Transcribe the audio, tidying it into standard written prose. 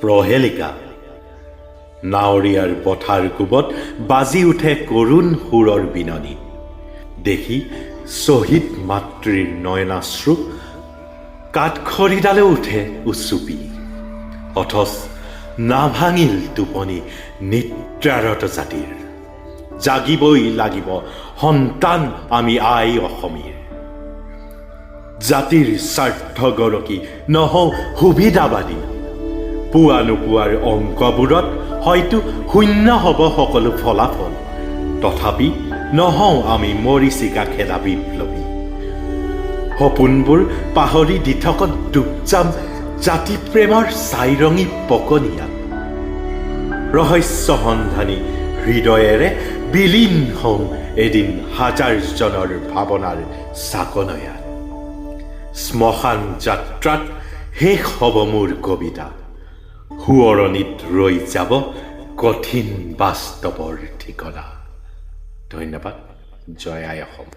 প্ৰহেলিকা নাৱৰীয়াৰ পথাৰ কোবত বাজি উঠে কৰুণ সুৰৰ বিননি দেখি শ্বহীদ মাতৃৰ নয়নাশ্ৰু কাঠখৰিডালে উঠে উচুপি অথচ নাভাঙিল টোপনি নিদ্ৰাৰত জাতিৰ জাগিবই লাগিব সন্তান আমি আই অসমীৰ জাতিৰ স্বাৰ্থ গৰকি নহওঁ সুবিধাবাদী পুৱা নোপোৱাৰ অংকবোৰত হয়তো শূন্য হ'ব সকলো ফলাফল তথাপি নহওঁ আমি মৰিচিকা খেদা বিপ্লৱী সপোনবোৰ পাহৰি দিঠকত ডুব যাম জাতি প্ৰেমৰ চাইৰঙী পকনীয়াত ৰহস্য সন্ধানী হৃদয়েৰে বিলীন হওঁ এদিন হাজাৰজনৰ ভাৱনাৰ চাকনৈয়াত শ্মশান যাত্ৰাত শেষ হ'ব মোৰ কবিতা সোঁৱৰণিত ৰৈ যাব কঠিন বাস্তৱৰ ঠিকনা ধন্যবাদ জয় আই অসম